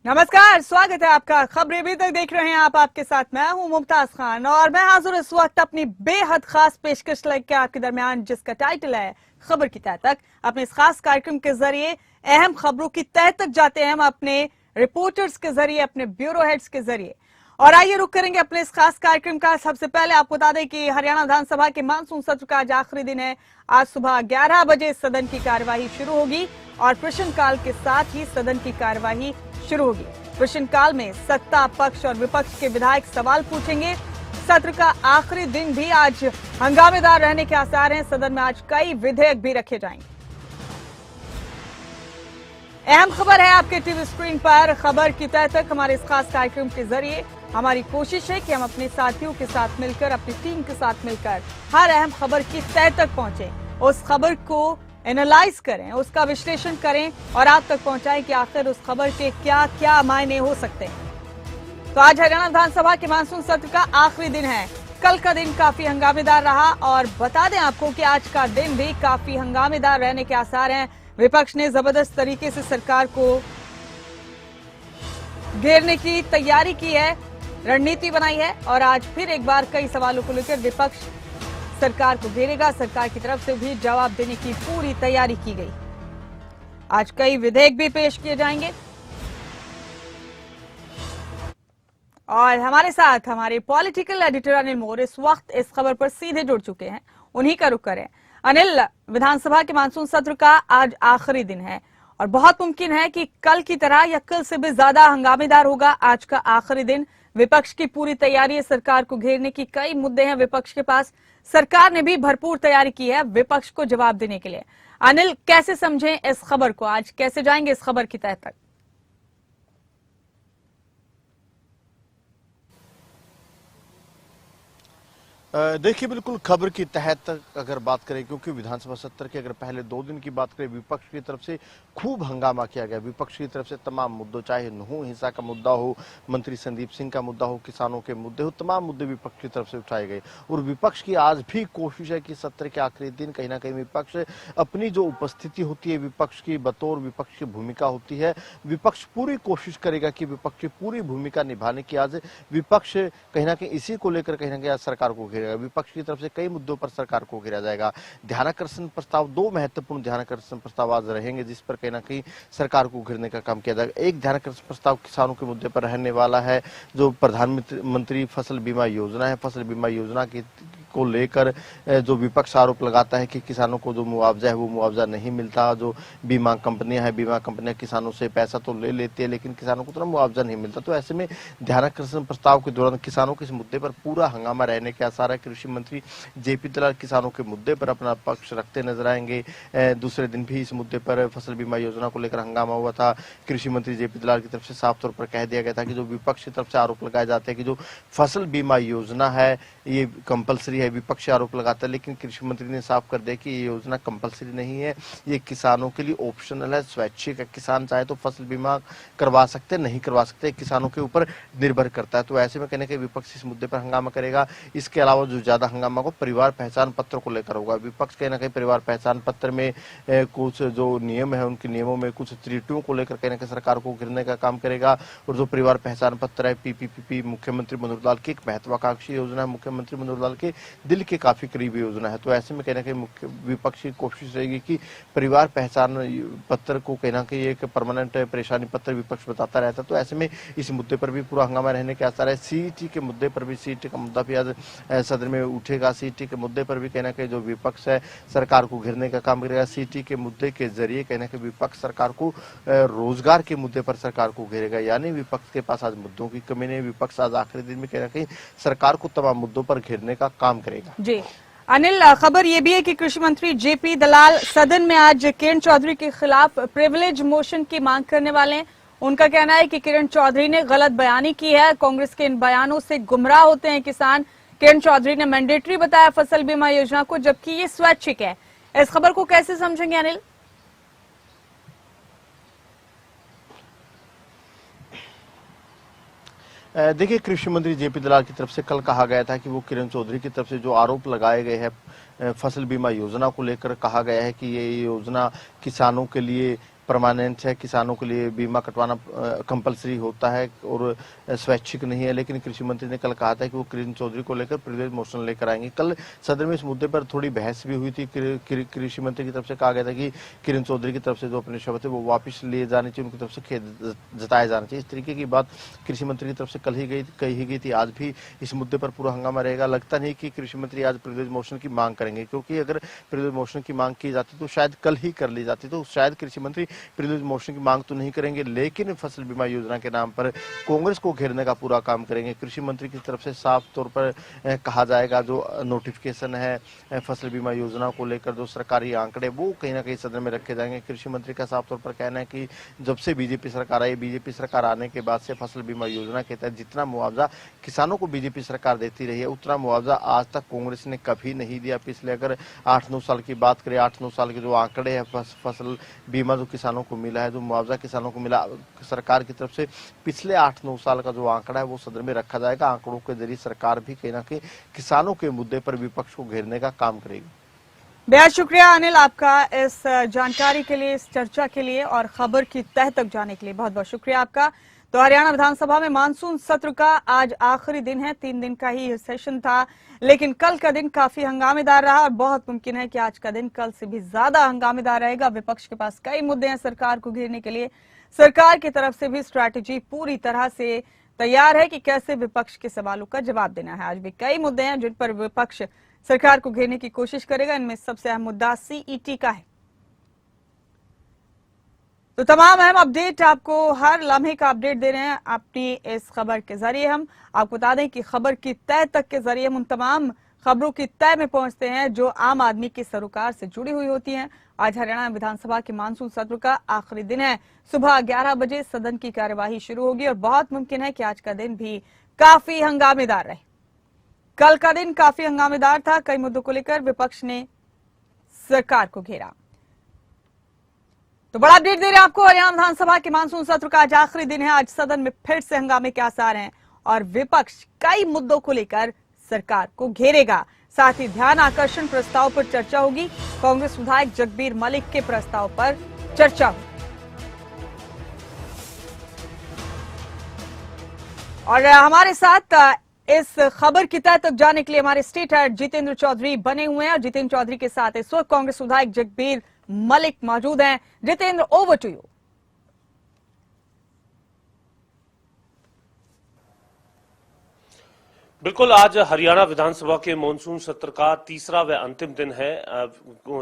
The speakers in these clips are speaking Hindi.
नमस्कार, स्वागत है आपका। खबरें अभी तक देख रहे हैं आप, आपके साथ मैं हूं मुमताज खान और मैं हाजिर इस वक्त अपनी बेहद खास पेशकश लेकर आपके दरमियान, जिसका टाइटल है खबर की तह तक। अपने इस खास कार्यक्रम के जरिए अहम खबरों की तह तक जाते हैं हम अपने रिपोर्टर्स के जरिए, अपने ब्यूरो हेड्स के जरिए। और आइए रुक करेंगे अपने इस खास कार्यक्रम का। सबसे पहले आपको बता दें कि हरियाणा विधानसभा के मानसून सत्र का आज आखिरी दिन है। आज सुबह 11 बजे सदन की कार्यवाही शुरू होगी और प्रश्नकाल के साथ ही सदन की कार्यवाही शुरू होगी। प्रश्नकाल में सत्ता पक्ष और विपक्ष के विधायक सवाल पूछेंगे। सत्र का आखिरी दिन भी आज हंगामेदार रहने के आसार हैं। सदन में आज कई विधेयक भी रखे जाएंगे। अहम खबर है आपके टीवी स्क्रीन पर। खबर की तह तक हमारे इस खास कार्यक्रम के जरिए हमारी कोशिश है कि हम अपने साथियों के साथ मिलकर, अपनी टीम के साथ मिलकर हर अहम खबर की तह तक पहुंचे, उस खबर को एनालाइज करें, उसका विश्लेषण करें और आप तक पहुंचाएं कि आखिर उस खबर के क्या क्या मायने हो सकते हैं। तो आज हरियाणा विधानसभा के मानसून सत्र का आखिरी दिन है। कल का दिन काफी हंगामेदार रहा और बता दें आपको कि आज का दिन भी काफी हंगामेदार रहने के आसार हैं। विपक्ष ने जबरदस्त तरीके से सरकार को घेरने की तैयारी की है, रणनीति बनाई है और आज फिर एक बार कई सवालों को लेकर विपक्ष सरकार को घेरेगा। सरकार की तरफ से भी जवाब देने की पूरी तैयारी की गई। आज कई विधेयक भी पेश किए जाएंगे और हमारे साथ हमारे पॉलिटिकल एडिटर अनिल मोर इस वक्त इस खबर पर सीधे जुड़ चुके हैं। उन्हीं का रुख करें। अनिल, विधानसभा के मानसून सत्र का आज आखिरी दिन है और बहुत मुमकिन है कि कल की तरह या कल से भी ज्यादा हंगामेदार होगा आज का आखिरी दिन। विपक्ष की पूरी तैयारी है, सरकार को घेरने की कई मुद्दे हैं विपक्ष के पास। सरकार ने भी भरपूर तैयारी की है विपक्ष को जवाब देने के लिए। अनिल, कैसे समझें इस खबर को? आज कैसे जाएंगे इस खबर की तह तक? देखिए, बिल्कुल खबर की तह तक अगर बात करें, क्योंकि विधानसभा सत्र के अगर पहले 2 दिन की बात करें, विपक्ष की तरफ से खूब हंगामा किया गया। विपक्ष की तरफ से तमाम मुद्दों, चाहे नहू हिंसा का मुद्दा हो, मंत्री संदीप सिंह का मुद्दा हो, किसानों के मुद्दे हो, तमाम मुद्दे विपक्ष की तरफ से उठाए गए। और विपक्ष की आज भी कोशिश है कि सत्र के आखिरी दिन कहीं ना कहीं विपक्ष अपनी जो उपस्थिति होती है, विपक्ष की बतौर विपक्ष की भूमिका होती है, विपक्ष पूरी कोशिश करेगा कि विपक्ष की पूरी भूमिका निभाने की आज विपक्ष कहीं ना कहीं इसी को लेकर कहीं ना कहीं आज सरकार को विपक्ष की तरफ से कई मुद्दों पर सरकार को घेरा जाएगा। ध्यानाकर्षण प्रस्ताव, 2 महत्वपूर्ण ध्यानाकर्षण प्रस्ताव आज रहेंगे जिस पर कहीं ना कहीं सरकार को घेरने का काम किया जाएगा। एक ध्यानाकर्षण प्रस्ताव किसानों के मुद्दे पर रहने वाला है, जो प्रधानमंत्री फसल बीमा योजना है। फसल बीमा योजना की को लेकर जो विपक्ष आरोप लगाता है कि किसानों को जो मुआवजा है वो मुआवजा नहीं मिलता। जो बीमा कंपनियां हैं, बीमा कंपनियां किसानों से पैसा तो ले लेती है लेकिन किसानों को तो मुआवजा नहीं मिलता। तो ऐसे में ध्यानाकर्षण प्रस्ताव के दौरान किसानों के इस मुद्दे पर पूरा हंगामा रहने के आसार है। कृषि मंत्री जेपी दलाल किसानों के मुद्दे पर अपना पक्ष रखते नजर आएंगे। दूसरे दिन भी इस मुद्दे पर फसल बीमा योजना को लेकर हंगामा हुआ था। कृषि मंत्री जेपी दलाल की तरफ से साफ तौर पर कह दिया गया था कि जो विपक्ष की तरफ से आरोप लगाए जाते हैं कि जो फसल बीमा योजना है ये कंपलसरी है, विपक्ष आरोप लगाता है, लेकिन कृषि मंत्री ने साफ कर दिया कि ये योजना कंपलसरी नहीं है, ये किसानों के लिए ऑप्शनल है, स्वैच्छिक है। किसान चाहे तो फसल बीमा करवा सकते, नहीं करवा सकते, किसानों के ऊपर निर्भर करता है। तो ऐसे में कहने के विपक्ष इस मुद्दे पर हंगामा करेगा। इसके अलावा जो ज्यादा हंगामा को परिवार पहचान पत्र को लेकर होगा। विपक्ष कहीं ना कहीं परिवार पहचान पत्र में कुछ जो नियम है उनके नियमों में कुछ त्रुटियों को लेकर कहीं ना कहीं सरकार को घेरने का काम करेगा। और जो परिवार पहचान पत्र है, पीपीपी, मुख्यमंत्री मनोहर लाल की एक महत्वाकांक्षी योजना है, मुख्यमंत्री मनोहर लाल के दिल के काफी करीबी योजना है। तो ऐसे में कहीं ना कहीं मुख्य विपक्ष की कोशिश रहेगी कि परिवार पहचान पत्र को कहीं ना कहीं एक परमानेंट परेशानी पत्र विपक्ष बताता रहता है। तो ऐसे में इस मुद्दे पर भी पूरा हंगामा रहने के आसार है। सीईटी के मुद्दे पर भी, सीईटी का मुद्दा भी आज सदन में उठेगा। सीईटी के मुद्दे पर भी कहीं ना कहीं जो विपक्ष है सरकार को घेरने का काम करेगा। सीईटी के मुद्दे के जरिए कहीं ना कहीं विपक्ष सरकार को रोजगार के मुद्दे पर सरकार को घेरेगा। यानी विपक्ष के पास आज मुद्दों की कमी नहीं। विपक्ष आज आखिरी दिन में कहीं ना कहीं सरकार को तमाम मुद्दों पर घेरने का काम करेगा। जी अनिल, खबर यह भी है कि कृषि मंत्री जेपी दलाल सदन में आज किरण चौधरी के खिलाफ प्रिविलेज मोशन की मांग करने वाले हैं। उनका कहना है कि किरण चौधरी ने गलत बयानी की है, कांग्रेस के इन बयानों से गुमराह होते हैं किसान। किरण चौधरी ने मैंडेटरी बताया फसल बीमा योजना को, जबकि ये स्वैच्छिक है। इस खबर को कैसे समझेंगे अनिल? देखिए, कृषि मंत्री जेपी दलाल की तरफ से कल कहा गया था कि वो किरण चौधरी की तरफ से जो आरोप लगाए गए हैं फसल बीमा योजना को लेकर, कहा गया है कि ये योजना किसानों के लिए परमानेंट है, किसानों के लिए बीमा कटवाना कंपलसरी होता है और स्वैच्छिक नहीं है। लेकिन कृषि मंत्री ने कल कहा था कि वो किरण चौधरी को लेकर प्रिविलेज मोशन लेकर आएंगे। कल सदन में इस मुद्दे पर थोड़ी बहस भी हुई थी। कृषि मंत्री की तरफ से कहा गया था कि किरण चौधरी की तरफ से जो अपने शब्द थे वो वापस लिए जाने चाहिए, उनकी तरफ से खेद जताया जाना चाहिए। इस तरीके की बात कृषि मंत्री की तरफ से कल ही कही गई थी। आज भी इस मुद्दे पर पूरा हंगामा रहेगा। लगता नहीं कि कृषि मंत्री आज प्रिविलेज मोशन की मांग करेंगे, क्योंकि अगर प्रिविलेज मोशन की मांग की जाती तो शायद कल ही कर ली जाती। तो शायद कृषि मंत्री प्रिविलेज मोशन की मांग तो नहीं करेंगे, लेकिन फसल बीमा योजना के नाम पर कांग्रेस को घेरने का पूरा काम करेंगे। कृषि मंत्री की तरफ से साफ तौर पर कहा जाएगा जो नोटिफिकेशन है फसल बीमा योजना को लेकर, जो सरकारी आंकड़े वो कहीं ना कहीं सदन में रखे जाएंगे। कृषि मंत्री का साफ तौर पर कहना है कि जब से बीजेपी सरकार आई, बीजेपी सरकार आने के बाद से फसल बीमा योजना के तहत जितना मुआवजा किसानों को बीजेपी सरकार देती रही है, उतना मुआवजा आज तक कांग्रेस ने कभी नहीं दिया। पिछले अगर 8-9 साल की बात करें, 8-9 साल के जो आंकड़े हैं फसल बीमा जो किसानों को मिला है, जो मुआवजा किसानों को मिला सरकार की तरफ से, पिछले 8-9 साल का जो आंकड़ा है वो सदन में रखा जाएगा। आंकड़ों के जरिए सरकार भी कहीं ना कहीं किसानों के मुद्दे पर विपक्ष को घेरने का काम करेगी। बेहद शुक्रिया अनिल आपका इस जानकारी के लिए, इस चर्चा के लिए और खबर की तह तक जाने के लिए बहुत बहुत शुक्रिया आपका। तो हरियाणा विधानसभा में मानसून सत्र का आज आखिरी दिन है। 3 दिन का ही सेशन था, लेकिन कल का दिन काफी हंगामेदार रहा और बहुत मुमकिन है कि आज का दिन कल से भी ज्यादा हंगामेदार रहेगा। विपक्ष के पास कई मुद्दे हैं सरकार को घेरने के लिए। सरकार की तरफ से भी स्ट्रैटेजी पूरी तरह से तैयार है कि कैसे विपक्ष के सवालों का जवाब देना है। आज भी कई मुद्दे हैं जिन पर विपक्ष सरकार को घेरने की कोशिश करेगा। इनमें सबसे अहम मुद्दा सीईटी का है। तो तमाम अहम अपडेट आपको हर लम्हे का अपडेट दे रहे हैं अपनी इस खबर के जरिए। हम आपको बता दें कि खबर की तह तक के जरिए हम उन तमाम खबरों की तह में पहुंचते हैं जो आम आदमी के सरोकार से जुड़ी हुई होती हैं। आज हरियाणा विधानसभा के मानसून सत्र का आखिरी दिन है। सुबह 11 बजे सदन की कार्यवाही शुरू होगी और बहुत मुमकिन है कि आज का दिन भी काफी हंगामेदार रहे। कल का दिन काफी हंगामेदार था। कई मुद्दों को लेकर विपक्ष ने सरकार को घेरा। तो बड़ा अपडेट दे रहे हैं आपको हरियाणा विधानसभा के मानसून सत्र का आज आखिरी दिन है। आज सदन में फिर से हंगामे के आसार हैं और विपक्ष कई मुद्दों को लेकर सरकार को घेरेगा। साथ ही ध्यान आकर्षण प्रस्ताव पर चर्चा होगी। कांग्रेस विधायक जगबीर मलिक के प्रस्ताव पर चर्चा होगी। और हमारे साथ इस खबर की तह तक जाने के लिए हमारे स्टेट हेड जितेंद्र चौधरी बने हुए हैं और जितेंद्र चौधरी के साथ इस वक्त कांग्रेस विधायक जगबीर मलिक मौजूद हैं। Jitendra, over to you. बिल्कुल, आज हरियाणा विधानसभा के मॉनसून सत्र का तीसरा व अंतिम दिन है।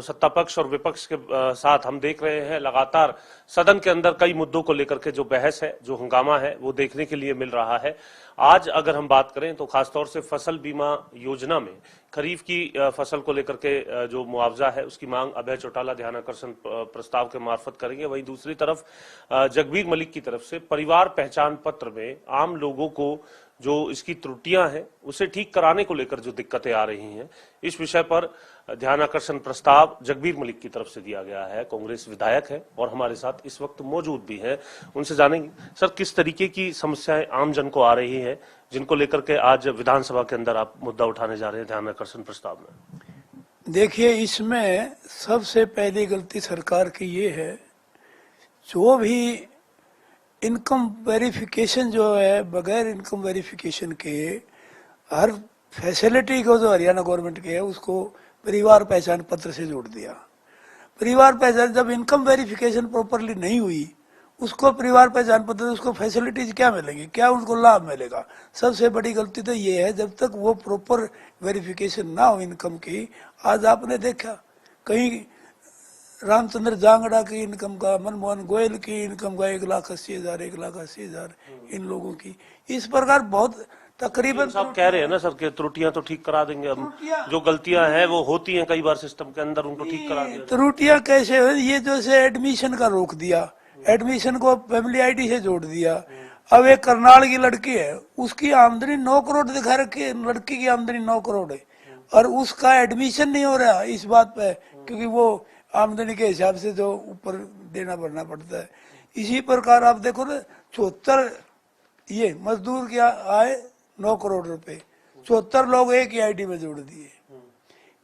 सत्ता पक्ष और विपक्ष के साथ हम देख रहे हैं लगातार सदन के अंदर कई मुद्दों को लेकर के जो बहस है, जो हंगामा है, वो देखने के लिए मिल रहा है। आज अगर हम बात करें तो खासतौर से फसल बीमा योजना में खरीफ की फसल को लेकर के जो मुआवजा है उसकी मांग अभय चौटाला ध्यान आकर्षण प्रस्ताव के मार्फत करेंगे। वहीं दूसरी तरफ जगबीर मलिक की तरफ से परिवार पहचान पत्र में आम लोगों को जो इसकी त्रुटियां हैं उसे ठीक कराने को लेकर जो दिक्कतें आ रही हैं, इस विषय पर ध्यान आकर्षण प्रस्ताव जगबीर मलिक की तरफ से दिया गया है। कांग्रेस विधायक है और हमारे साथ इस वक्त मौजूद भी हैं, उनसे जानेंगे सर किस तरीके की समस्याएं आम जन को आ रही है जिनको लेकर के आज विधानसभा के अंदर आप मुद्दा उठाने जा रहे हैं ध्यान आकर्षण प्रस्ताव में। देखिए, इसमें सबसे पहली गलती सरकार की ये है, जो भी इनकम वेरिफिकेशन जो है, बगैर इनकम वेरिफिकेशन के हर फैसिलिटी को जो हरियाणा गवर्नमेंट की है उसको परिवार पहचान पत्र से जोड़ दिया। परिवार पहचान, जब इनकम वेरिफिकेशन प्रॉपरली नहीं हुई उसको परिवार पहचान पत्र, उसको फैसिलिटीज क्या मिलेंगी, क्या उनको लाभ मिलेगा। सबसे बड़ी गलती तो ये है, जब तक वो प्रॉपर वेरिफिकेशन ना हो इनकम की। आज आपने देखा कहीं रामचंद्र जांगड़ा की इनकम का, मनमोहन गोयल की इनकम का 1,80,000, 1,80,000 इन लोगों की। इस प्रकार बहुत तकरीबन आप कह रहे हैं ना सर कि त्रुटियां तो ठीक करा देंगे हम, जो गलतियां हैं वो होती हैं कई बार सिस्टम के अंदर, उनको ठीक करा देंगे। त्रुटियां कैसे है, ये जैसे एडमिशन का रोक दिया, एडमिशन को फैमिली आईडी से जोड़ दिया। अब एक करनाल की लड़की है, उसकी आमदनी 9 करोड़ दिखा रखी है, लड़की की आमदनी 9 करोड़ है और उसका एडमिशन नहीं हो रहा इस बात पे, क्योंकि वो आमदनी के हिसाब से जो ऊपर देना भरना पड़ता है। इसी प्रकार आप देखो ना, 74 ये मजदूर की आय 9 करोड़ रुपए, 74 लोग एक ही आईडी में जोड़ दिए।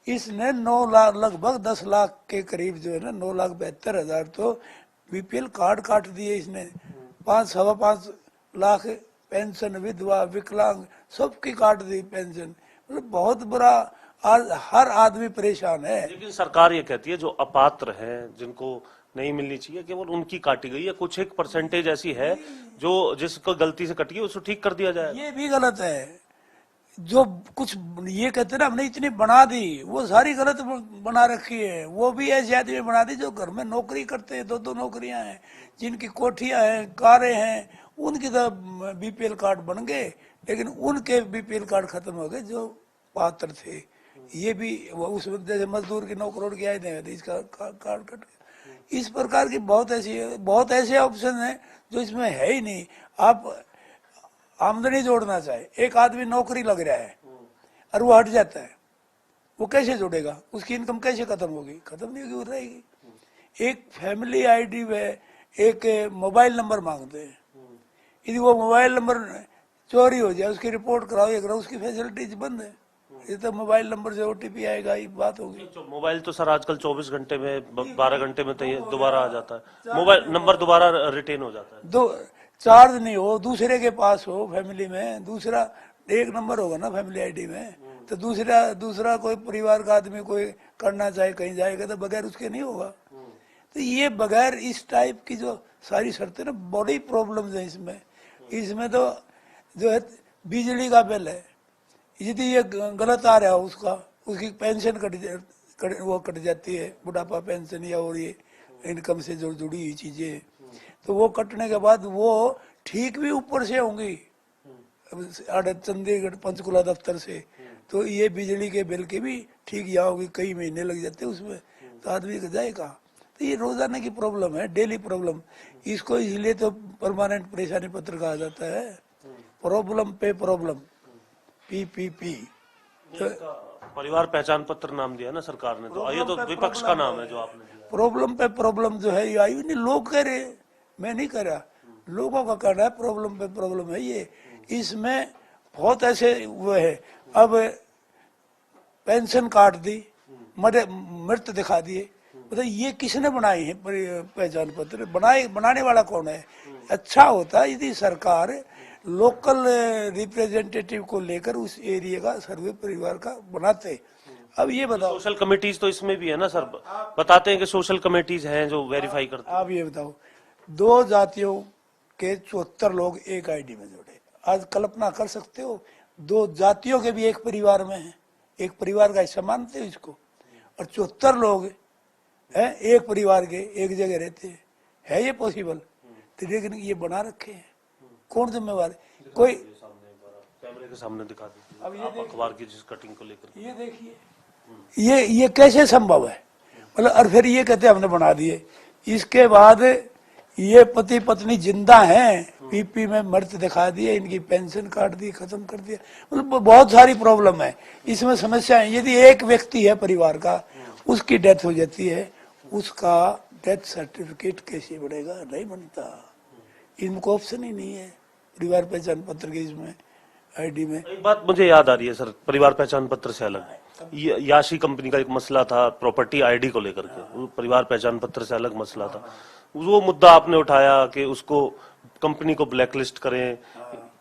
इसने 9 लाख, लगभग 10 लाख के करीब जो है ना, 9,72,000 तो बीपीएल कार्ड काट दिए इसने। 5.5 लाख पेंशन, विधवा, विकलांग सबकी काट दी पेंशन। मतलब बहुत बुरा, आज हर आदमी परेशान है। लेकिन सरकार ये कहती है जो अपात्र हैं, जिनको नहीं मिलनी चाहिए, केवल उनकी काटी गई है। कुछ एक परसेंटेज ऐसी है जो जिसको गलती से कटी है उसको ठीक कर दिया जाए। ये भी गलत है। जो कुछ ये कहते ना हमने इतनी बना दी, वो सारी गलत बना रखी है। वो भी ऐसे आदमी बना दी जो घर में नौकरी करते हैं, 2-2 नौकरियां हैं, जिनकी कोठियां हैं, कारें हैं, उनकी तो बीपीएल कार्ड बन गए, लेकिन उनके बीपीएल कार्ड खत्म हो गए जो पात्र थे। ये भी उस वक्त जैसे मजदूर की 9 करोड़ की आय नहीं, इसका कार्ड कट गया। इस प्रकार की बहुत ऐसे ऑप्शन हैं जो इसमें है ही नहीं। आप आमदनी जोड़ना चाहे, एक आदमी नौकरी लग रहा है और वो हट जाता है, वो कैसे जोड़ेगा? उसकी इनकम कैसे खत्म होगी? खत्म नहीं होगी, वो रहेगी। एक फैमिली आईडी में एक मोबाइल नंबर मांगते हैं, यदि वो मोबाइल नंबर चोरी हो जाए, उसकी रिपोर्ट कराओ, ये कराओ, उसकी फैसिलिटीज बंद है। ये तो मोबाइल नंबर से ओटीपी आएगा, ये बात होगी। मोबाइल तो सर आजकल 24 घंटे में, 12 घंटे में तो ये दोबारा आ जाता है, मोबाइल नंबर दोबारा रिटेन हो जाता है। दो चार्ज नहीं हो, दूसरे के पास हो, फैमिली में दूसरा एक नंबर होगा ना फैमिली आईडी में, तो दूसरा कोई परिवार का आदमी कोई करना चाहे कहीं जाएगा तो बगैर उसके नहीं होगा। तो ये बगैर इस टाइप की जो सारी शर्तें ना, बड़ी प्रॉब्लम है इसमें तो जो है बिजली का बिल है, यदि ये गलत आ रहा है उसकी पेंशन कट जाती है, बुढ़ापा पेंशन या और ये इनकम से जो जुड़ी हुई चीजें, तो वो कटने के बाद वो ठीक भी ऊपर से होंगी चंडीगढ़ पंचकुला दफ्तर से, तो ये बिजली के बिल के भी ठीक यहाँ होगी, कई महीने लग जाते हैं उसमें, तो आदमी को जाएगा। तो ये रोजाना की प्रॉब्लम है, डेली प्रॉब्लम। इसको इसलिए तो परमानेंट परेशानी पत्र कहा जाता है, प्रॉब्लम पे प्रॉब्लम, PPP। तो परिवार पहचान पत्र नाम दिया ना सरकार ने, तो ये तो विपक्ष का नाम है जो आपने दिया। प्रॉब्लम पे प्रॉब्लम जो है ये आई नहीं, लोग कह रहे, मैं नहीं कह रहा, लोगों का कहना है प्रॉब्लम पे प्रॉब्लम है ये। इसमें बहुत ऐसे हुए है, अब पेंशन काट दी, मृत दिखा दिए, मतलब ये किसने बनाई है पहचान पत्र? बनाने वाला कौन है? अच्छा होता यदि सरकार लोकल रिप्रेजेंटेटिव को लेकर उस एरिया का सर्वे परिवार का बनाते। अब ये बताओ, सोशल कमेटीज तो इसमें भी है ना सर, बताते हैं कि सोशल कमेटीज हैं जो वेरीफाई करते हैं। आप ये बताओ, 2 जातियों के 74 लोग एक आईडी में जोड़े। आज कल्पना कर सकते हो, 2 जातियों के भी एक परिवार में हैं, एक परिवार का हिस्सा मानते हो इसको, और 74 लोग हैं एक परिवार के, एक जगह रहते हैं। है ये पॉसिबल? तो लेकिन ये बना रखे हैं, कौन जिम्मेवार है? कोई कैमरे के सामने दिखा दीजिए, अब ये अखबार की जिस कटिंग को लेकर, ये देखिए, ये कैसे संभव है? मतलब और फिर ये कहते हमने बना दिए, इसके बाद ये पति पत्नी जिंदा हैं, पीपी में मृत दिखा दिए, इनकी पेंशन काट दी, खत्म कर दिया। मतलब बहुत सारी प्रॉब्लम है इसमें, समस्या है। यदि एक व्यक्ति है परिवार का, उसकी डेथ हो जाती है, उसका डेथ सर्टिफिकेट कैसे बनेगा? नहीं बनता, इनको ऑप्शन ही नहीं है परिवार पहचान पत्र के इसमें आईडी में। एक बात मुझे याद आ रही है सर, परिवार पहचान पत्र से अलग याशी कंपनी का एक मसला था प्रॉपर्टी आईडी को लेकर के, परिवार पहचान पत्र से अलग मसला था। वो मुद्दा आपने उठाया कि उसको कंपनी को ब्लैकलिस्ट करें,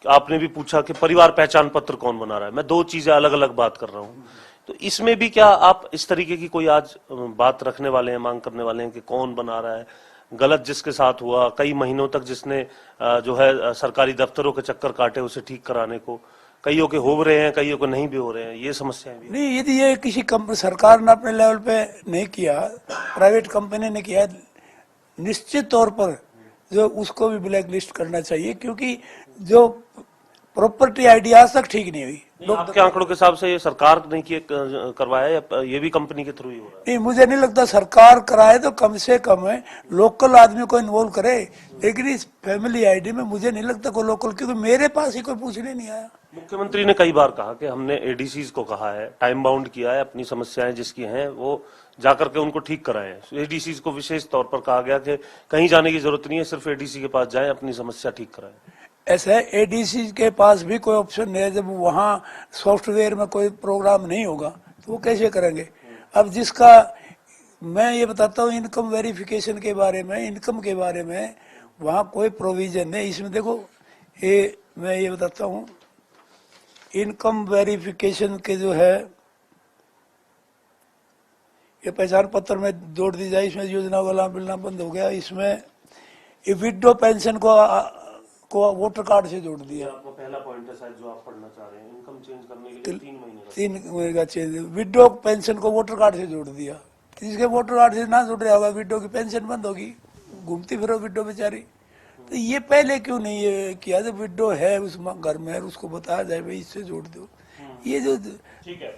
आपने भी पूछा कि परिवार पहचान पत्र कौन बना रहा है। मैं 2 चीजें अलग अलग बात कर रहा हूँ, तो इसमें भी क्या आप इस तरीके की कोई आज बात रखने वाले हैं, मांग करने वाले हैं कि कौन बना रहा है? गलत जिसके साथ हुआ, कई महीनों तक जिसने जो है सरकारी दफ्तरों के चक्कर काटे, उसे ठीक कराने को कईयों के हो रहे हैं, कईयों को नहीं भी हो रहे हैं, ये समस्याएं भी नहीं। यदि ये किसी सरकार ने अपने लेवल पे नहीं किया, प्राइवेट कंपनी ने किया, निश्चित तौर पर जो उसको भी ब्लैक लिस्ट करना चाहिए, क्योंकि जो प्रॉपर्टी आईडी आज तक ठीक नहीं हुई। आपके आंकड़ों के हिसाब से ये सरकार ने करवाया या ये भी कंपनी के थ्रू ही हो रहा है? नहीं, मुझे नहीं लगता सरकार कराए तो कम से कम है लोकल आदमी को इन्वॉल्व करे, लेकिन इस फैमिली आईडी में मुझे नहीं लगता कोई लोकल, क्योंकि मेरे पास ही कोई पूछने नहीं आया। मुख्यमंत्री ने कई बार कहा कि हमने एडीसीज को कहा है, टाइम बाउंड किया है, अपनी समस्याएं जिसकी हैं वो जाकर के उनको ठीक कराएं। एडीसीज को विशेष तौर पर कहा गया कि कहीं जाने की जरूरत नहीं है, सिर्फ एडीसी के पास जाएं, अपनी समस्या ठीक कराएं। ऐसा है, एडीसी के पास भी कोई ऑप्शन नहीं है। जब वहाँ सॉफ्टवेयर में कोई प्रोग्राम नहीं होगा तो वो कैसे करेंगे? अब जिसका मैं ये बताता हूँ इनकम वेरिफिकेशन के बारे में, इनकम के बारे में वहाँ कोई प्रोविजन है इसमें। देखो ये मैं ये बताता हूँ, इनकम वेरिफिकेशन के जो है ये पहचान पत्र में जोड़ दी जाए, इसमें योजना का लाभ मिलना बंद हो गया। इसमें ये विडो पेंशन को वोटर कार्ड से जोड़ दिया। आपका पहला पॉइंट है शायद जो आप पढ़ना चाह रहे हैं, इनकम चेंज करने के लिए 3 महीने का चेंज। विडो पेंशन को वोटर कार्ड से जोड़ दिया। जिसके वोटर कार्ड से ना जुड़ रहा होगा विडो की पेंशन बंद होगी, घूमती फिरो विडो बेचारी। तो ये पहले क्यों नहीं ये किया? जब विडो है उस घर में उसको बताया जाए भाई इससे जोड़ दो। ये जो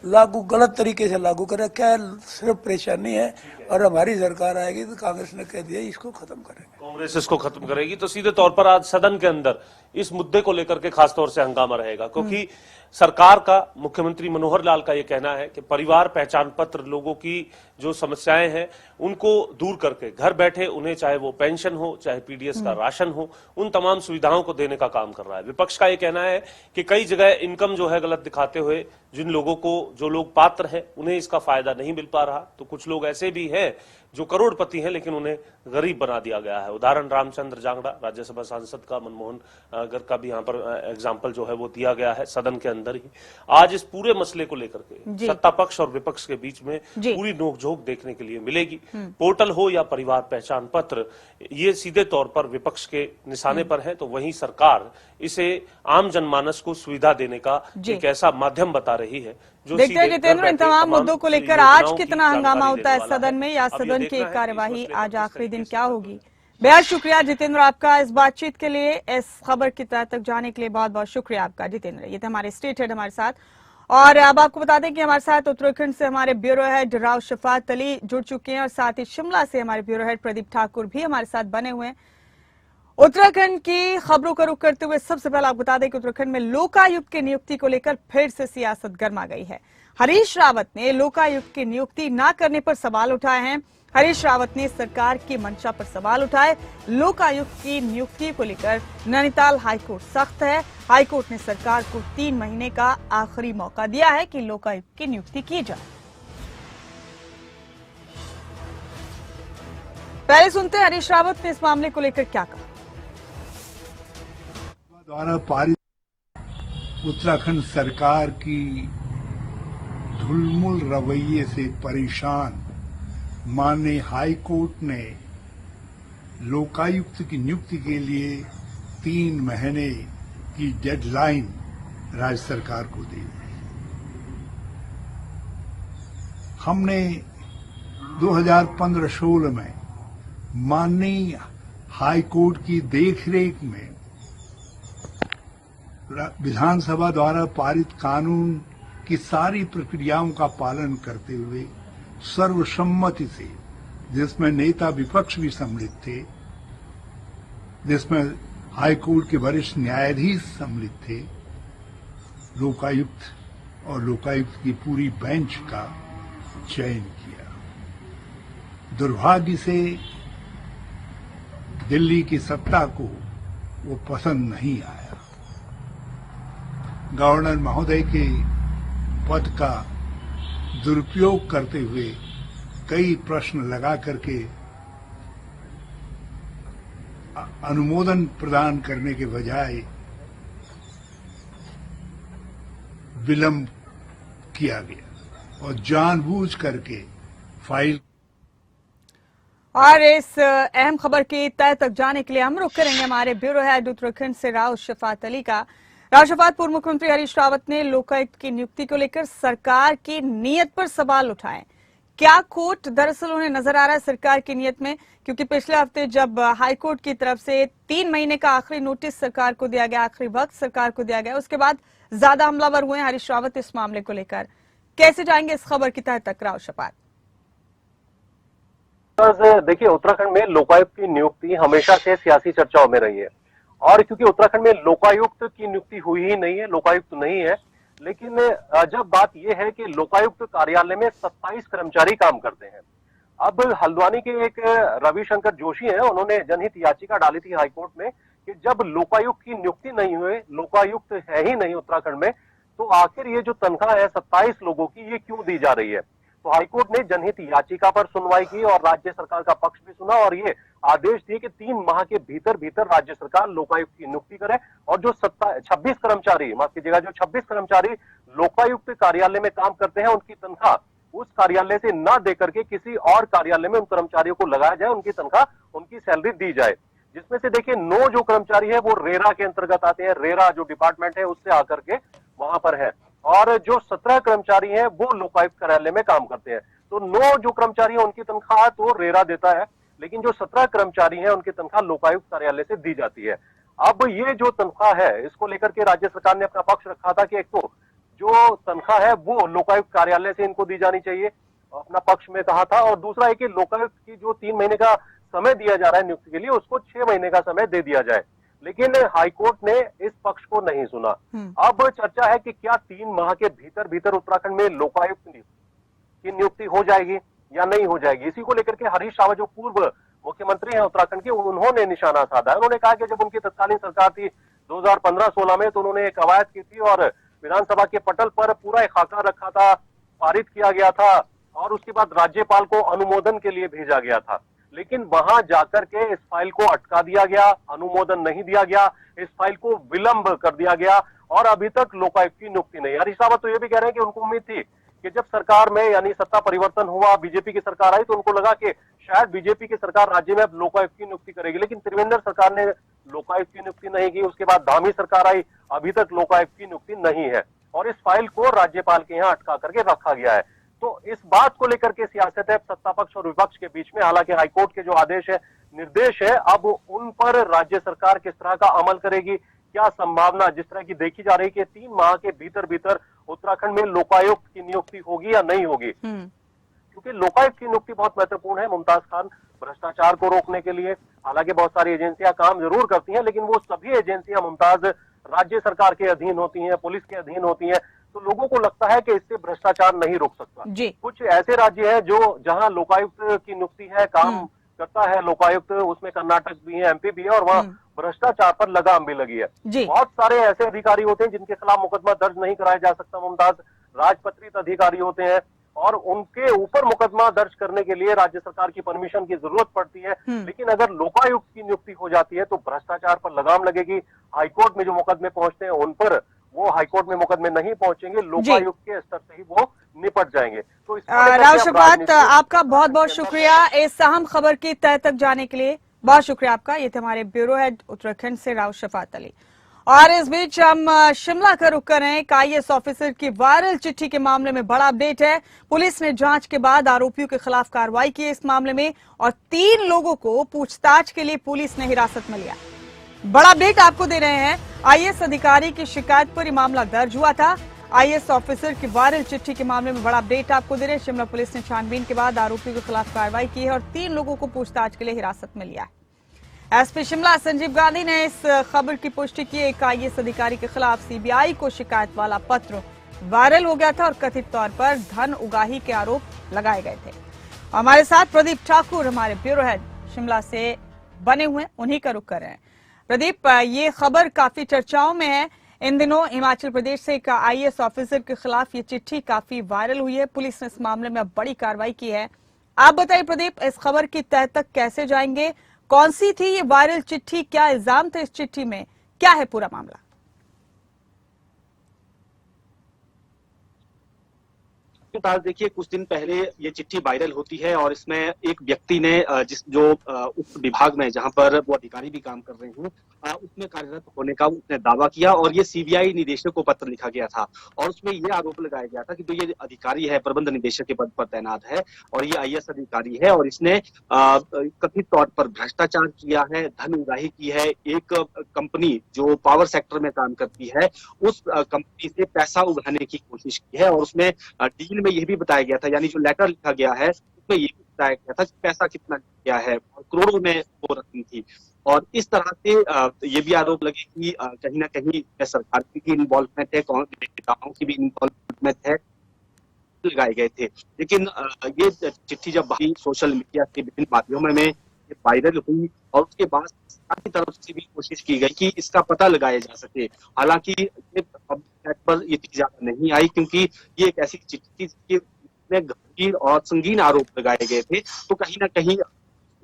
लागू गलत तरीके से लागू कर रखा है, सिर्फ परेशानी है। और हमारी सरकार आएगी तो कांग्रेस ने कह दिया इसको खत्म करेंगे, कांग्रेस इसको खत्म करेगी। तो सीधे तौर पर आज सदन के अंदर इस मुद्दे को लेकर के खासतौर से हंगामा रहेगा, क्योंकि सरकार का, मुख्यमंत्री मनोहर लाल का ये कहना है कि परिवार पहचान पत्र लोगों की जो समस्याएं हैं उनको दूर करके घर बैठे उन्हें चाहे वो पेंशन हो चाहे पीडीएस का राशन हो, उन तमाम सुविधाओं को देने का काम कर रहा है। विपक्ष का ये कहना है कि कई जगह इनकम जो है गलत दिखाते हुए जिन लोगों को, जो लोग पात्र हैं उन्हें इसका फायदा नहीं मिल पा रहा। तो कुछ लोग ऐसे भी हैं जो करोड़पति हैं लेकिन उन्हें गरीब बना दिया गया है। उदाहरण रामचंद्र जांगड़ा, राज्यसभा सांसद का, मनमोहन गर का भी यहाँ पर एग्जाम्पल जो है वो दिया गया है सदन के अंदर ही। आज इस पूरे मसले को लेकर के सत्ता पक्ष और विपक्ष के बीच में पूरी नोकझोंक देखने के लिए मिलेगी। पोर्टल हो या परिवार पहचान पत्र, ये सीधे तौर पर विपक्ष के निशाने पर है, तो वहीं सरकार इसे आम जनमानस को सुविधा देने का एक ऐसा माध्यम बता रही है। देखते हैं जितेंद्र, इन तमाम मुद्दों को लेकर आज कितना हंगामा होता है सदन में, या सदन की कार्यवाही आज आखिरी दिन क्या होगी। बेहद शुक्रिया जितेंद्र आपका इस बातचीत के लिए, इस खबर की तह तक जाने के लिए बहुत बहुत शुक्रिया आपका जितेंद्र। ये थे हमारे स्टेट हेड हमारे साथ। और अब आपको बता दें कि हमारे साथ उत्तराखंड से हमारे ब्यूरो हेड राव शफात अली जुड़ चुके हैं और साथ ही शिमला से हमारे ब्यूरो हेड प्रदीप ठाकुर भी हमारे साथ बने हुए हैं। उत्तराखंड की खबरों का रुख करते हुए सबसे पहले आपको बता दें कि उत्तराखंड में लोकायुक्त की नियुक्ति को लेकर फिर से सियासत गर्मा गई है। हरीश रावत ने लोकायुक्त की नियुक्ति न करने पर सवाल उठाए हैं। हरीश रावत ने सरकार की मंशा पर सवाल उठाए। लोकायुक्त की नियुक्ति को लेकर नैनीताल हाईकोर्ट सख्त है। हाईकोर्ट ने सरकार को 3 महीने का आखिरी मौका दिया है कि लोकायुक्त की नियुक्ति की जाए। पहले सुनते हैं हरीश रावत ने इस मामले को लेकर क्या कहा। द्वारा पारित उत्तराखंड सरकार की ढुलमुल रवैये से परेशान माननीय हाई कोर्ट ने लोकायुक्त की नियुक्ति के लिए 3 महीने की डेडलाइन राज्य सरकार को दी। हमने 2015-16 में माननीय हाई कोर्ट की देखरेख में विधानसभा द्वारा पारित कानून की सारी प्रक्रियाओं का पालन करते हुए सर्वसम्मति से, जिसमें नेता विपक्ष भी सम्मिलित थे, जिसमें हाईकोर्ट के वरिष्ठ न्यायाधीश सम्मिलित थे, लोकायुक्त और लोकायुक्त की पूरी बेंच का चयन किया। दुर्भाग्य से दिल्ली की सत्ता को वो पसंद नहीं आया। गवर्नर महोदय के पद का दुरुपयोग करते हुए कई प्रश्न लगा करके अनुमोदन प्रदान करने के बजाय विलंब किया गया और जानबूझ करके फाइल। और इस अहम खबर की तह तक जाने के लिए हम रुख करेंगे हमारे ब्यूरो हेड उत्तराखंड से राव शफात अली का। राव शफात, पूर्व मुख्यमंत्री हरीश रावत ने लोकायुक्त की नियुक्ति को लेकर सरकार की नीयत पर सवाल उठाए। क्या कोर्ट दरअसल उन्हें नजर आ रहा है सरकार की नीयत में? क्योंकि पिछले हफ्ते जब हाईकोर्ट की तरफ से 3 महीने का आखिरी नोटिस सरकार को दिया गया, आखिरी वक्त सरकार को दिया गया, उसके बाद ज्यादा हमलावर हुए हरीश रावत इस मामले को लेकर। कैसे जाएंगे इस खबर की तह तक राव शफात? देखिए, उत्तराखंड में लोकायुक्त की नियुक्ति हमेशा से सियासी चर्चाओं में रही है और क्योंकि उत्तराखंड में लोकायुक्त की नियुक्ति हुई ही नहीं है, लोकायुक्त नहीं है, लेकिन जब बात यह है कि लोकायुक्त कार्यालय में 27 कर्मचारी काम करते हैं। अब हल्द्वानी के एक रविशंकर जोशी हैं, उन्होंने जनहित याचिका डाली थी हाईकोर्ट में कि जब लोकायुक्त की नियुक्ति नहीं हुई, लोकायुक्त है ही नहीं उत्तराखंड में, तो आखिर ये जो तनख्वाह है 27 लोगों की, ये क्यों दी जा रही है। तो हाईकोर्ट ने जनहित याचिका पर सुनवाई की और राज्य सरकार का पक्ष भी सुना और ये आदेश दिए कि 3 माह के भीतर भीतर राज्य सरकार लोकायुक्त की नियुक्ति करे और जो 26 कर्मचारी, माफ कीजिएगा, जो 26 कर्मचारी लोकायुक्त कार्यालय में काम करते हैं उनकी तनख्वाह उस कार्यालय से न दे करके किसी और कार्यालय में उन कर्मचारियों को लगाया जाए, उनकी तनख्वाह, उनकी सैलरी दी जाए। जिसमें से देखिए 9 जो कर्मचारी है वो रेरा के अंतर्गत आते हैं, रेरा जो डिपार्टमेंट है उससे आकर के वहां पर है, और जो 17 कर्मचारी हैं वो लोकायुक्त कार्यालय में काम करते हैं। तो 9 जो कर्मचारी हैं उनकी तनख्वाह तो रेरा देता है, लेकिन जो 17 कर्मचारी हैं उनकी तनख्वाह लोकायुक्त कार्यालय से दी जाती है। अब ये जो तनख्वाह है इसको लेकर के राज्य सरकार ने अपना पक्ष रखा था कि एक तो जो तनख्वाह है वो लोकायुक्त कार्यालय से इनको दी जानी चाहिए, अपना पक्ष में कहा था, और दूसरा है कि लोकायुक्त की जो 3 महीने का समय दिया जा रहा है नियुक्ति के लिए उसको 6 महीने का समय दे दिया जाए। लेकिन हाईकोर्ट ने इस पक्ष को नहीं सुना। अब चर्चा है कि क्या 3 माह के भीतर भीतर उत्तराखंड में लोकायुक्त की नियुक्ति हो जाएगी या नहीं हो जाएगी। इसी को लेकर के हरीश रावत जो पूर्व मुख्यमंत्री हैं उत्तराखंड के, उन्होंने निशाना साधा है। उन्होंने कहा कि जब उनकी तत्कालीन सरकार थी 2015-16 में तो उन्होंने एक कवायद की थी और विधानसभा के पटल पर पूरा एक खाका रखा था, पारित किया गया था और उसके बाद राज्यपाल को अनुमोदन के लिए भेजा गया था। लेकिन वहां जाकर के इस फाइल को अटका दिया गया, अनुमोदन नहीं दिया गया, इस फाइल को विलंब कर दिया गया और अभी तक लोकायुक्त की नियुक्ति नहीं। हरीश रावत तो ये भी कह रहे हैं कि उनको उम्मीद थी कि जब सरकार में यानी सत्ता परिवर्तन हुआ, बीजेपी की सरकार आई, तो उनको लगा कि शायद बीजेपी की सरकार राज्य में अब लोकायुक्त की नियुक्ति करेगी। लेकिन त्रिवेंद्र सरकार ने लोकायुक्त की नियुक्ति नहीं की। उसके बाद धामी सरकार आई, अभी तक लोकायुक्त की नियुक्ति नहीं है और इस फाइल को राज्यपाल के यहाँ अटका करके रखा गया है। तो इस बात को लेकर के सियासत है सत्ता पक्ष और विपक्ष के बीच में। हालांकि हाईकोर्ट के जो आदेश है, निर्देश है, अब उन पर राज्य सरकार किस तरह का अमल करेगी, क्या संभावना जिस तरह की देखी जा रही है कि 3 माह के भीतर भीतर उत्तराखंड में लोकायुक्त की नियुक्ति होगी या नहीं होगी। क्योंकि लोकायुक्त की नियुक्ति बहुत महत्वपूर्ण है मुमताज खान, भ्रष्टाचार को रोकने के लिए। हालांकि बहुत सारी एजेंसियां काम जरूर करती हैं, लेकिन वो सभी एजेंसियां मुमताज राज्य सरकार के अधीन होती हैं, पुलिस के अधीन होती हैं। तो लोगों को लगता है कि इससे भ्रष्टाचार नहीं रुक सकता। कुछ ऐसे राज्य हैं जो जहां लोकायुक्त की नियुक्ति है, काम करता है लोकायुक्त, उसमें कर्नाटक भी है, एमपी भी है, और वहां भ्रष्टाचार पर लगाम भी लगी है। बहुत सारे ऐसे अधिकारी होते हैं जिनके खिलाफ मुकदमा दर्ज नहीं कराया जा सकता मुमताज, राजपत्रित अधिकारी होते हैं और उनके ऊपर मुकदमा दर्ज करने के लिए राज्य सरकार की परमिशन की जरूरत पड़ती है। लेकिन अगर लोकायुक्त की नियुक्ति हो जाती है तो भ्रष्टाचार पर लगाम लगेगी। हाईकोर्ट में जो मुकदमे पहुंचते हैं उन पर वो हाईकोर्ट में मुकदमे नहीं पहुंचेंगे, लोकायुक्त के स्तर से ही वो निपट जाएंगे। तो राव शफात, आपका बहुत बहुत शुक्रिया इस अहम खबर की तह तक जाने के लिए। बहुत शुक्रिया आपका। ये थे हमारे ब्यूरो हेड उत्तराखंड से राव शफात अली। और इस बीच हम शिमला का रुख कर रहे हैं। IAS ऑफिसर की वायरल चिट्ठी के मामले में बड़ा अपडेट है। पुलिस ने जांच के बाद आरोपियों के खिलाफ कार्रवाई की इस मामले में और 3 लोगों को पूछताछ के लिए पुलिस ने हिरासत में लिया। बड़ा अपडेट आपको दे रहे हैं। IAS अधिकारी की शिकायत पर यह मामला दर्ज हुआ था। IAS ऑफिसर की वायरल चिट्ठी के मामले में बड़ा अपडेट आपको दे रहे हैं। शिमला पुलिस ने छानबीन के बाद आरोपियों के खिलाफ कार्रवाई की है और 3 लोगों को पूछताछ के लिए हिरासत में लिया है। एसपी शिमला संजीव गांधी ने इस खबर की पुष्टि की। एक IAS अधिकारी के खिलाफ CBI को शिकायत वाला पत्र वायरल हो गया था और कथित तौर पर धन उगाही के आरोप लगाए गए थे। हमारे साथ प्रदीप ठाकुर हमारे ब्यूरो हेड शिमला से बने हुए, उन्हीं का रुख कर रहे हैं। प्रदीप, ये खबर काफी चर्चाओं में है इन दिनों। हिमाचल प्रदेश से एक IAS ऑफिसर के खिलाफ ये चिट्ठी काफी वायरल हुई है। पुलिस ने इस मामले में अब बड़ी कार्रवाई की है। आप बताइए प्रदीप, इस खबर की तह तक कैसे जाएंगे? कौन सी थी ये वायरल चिट्ठी? क्या इल्जाम थे इस चिट्ठी में? क्या है पूरा मामला? देखिए, कुछ दिन पहले ये चिट्ठी वायरल होती है और इसमें एक व्यक्ति ने उस विभाग में जहां पर वो अधिकारी भी काम कर रहे हैं उसमें कार्यरत होने का उसने दावा किया और ये CBI निदेशक को पत्र लिखा गया था और उसमें ये आरोप लगाया गया था कि जो ये अधिकारी है प्रबंध निदेशक के पद पर तैनात है और ये IAS अधिकारी है और इसने कथित तौर पर भ्रष्टाचार किया है, धन उगाही की है। एक कंपनी जो पावर सेक्टर में काम करती है उस कंपनी से पैसा उगाने की कोशिश की है और उसमें डील में यह भी बताया गया था, यानी जो लेटर लिखा गया है उसमें ये भी बताया गया था कि पैसा कितना गया है और करोड़ों में वो रकम थी। और इस तरह से ये भी आरोप लगे कि कहीं ना कहीं सरकार की भी इन्वॉल्वमेंट है, नेताओं की भी इन्वॉल्वमेंट है, लगाए गए थे। लेकिन ये चिट्ठी जब सोशल मीडिया के विभिन्न माध्यमों में वायरल हुई और उसके बाद सरकार की तरफ से भी कोशिश की गई कि इसका पता लगाया जा सके। हालांकि ये पब्लिक पर ये चीज ज्यादा नहीं आई क्योंकि ये एक ऐसी चिट्ठी थी में गंभीर और संगीन आरोप लगाए गए थे, तो कहीं ना कहीं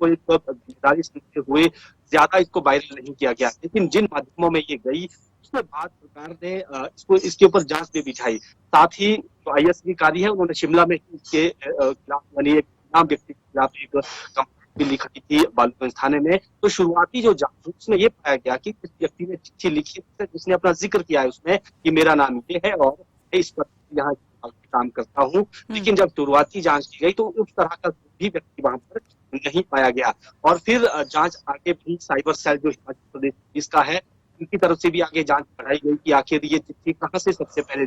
को एक जिम्मेदारी समझते हुए ज्यादा इसको वायरल नहीं किया गया। लेकिन जिन माध्यमों में ये गई उसके बाद सरकार ने इसके ऊपर जांच भी बिठाई। साथ ही जो IAS अधिकारी है उन्होंने शिमला में इसके खिलाफ यानी एक नाम व्यक्ति के खिलाफ एक कंप्लेंट भी लिखी थी बालूगंज थाने में। तो शुरुआती जो जांच उसमें ये पाया गया कि इस व्यक्ति ने चिट्ठी लिखी है जिसने अपना जिक्र किया है उसमें कि मेरा नाम ये है और इस पर यहाँ काम करता हूँ। लेकिन जब शुरुआती जांच की गई तो उस तरह का भी व्यक्ति वहां पर नहीं पाया गया। और फिर जांच आगे भी साइबर सेल जो हिमाचल प्रदेश पुलिस का है उनकी तरफ से भी आगे जांच बढ़ाई गई कि आखिर ये चिट्ठी कहाँ से सबसे पहले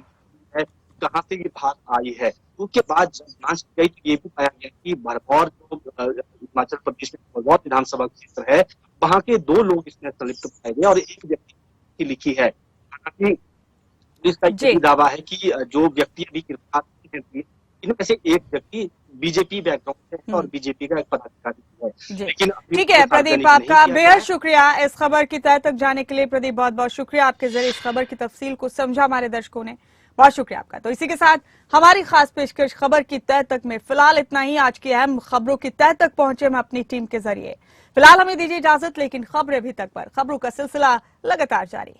है, कहाँ से ये बात आई है। उसके बाद जब जांच की गई तो ये भी पाया गया कि भरमौर जो हिमाचल प्रदेश में भरमौर विधानसभा क्षेत्र है वहां के 2 लोग इसमें संलिप्त पाए गए और एक व्यक्ति की लिखी है। हालांकि पुलिस का यही दावा है कि जो व्यक्ति अभी गिरफ्तार हैं इनमें से एक व्यक्ति बीजेपी बैकग्राउंड से है और बीजेपी का एक पदाधिकारी है। लेकिन ठीक है प्रदीप, आपका बेहद शुक्रिया इस खबर की तह तक जाने के लिए। प्रदीप बहुत बहुत शुक्रिया, आपके जरिए इस खबर की तफसील को समझा हमारे दर्शकों ने, बहुत शुक्रिया आपका। तो इसी के साथ हमारी खास पेशकश खबर की तह तक में फिलहाल इतना ही। आज की अहम खबरों की तह तक पहुंचे हम अपनी टीम के जरिए। फिलहाल हमें दीजिए इजाजत, लेकिन खबरें अभी तक पर खबरों का सिलसिला लगातार जारी।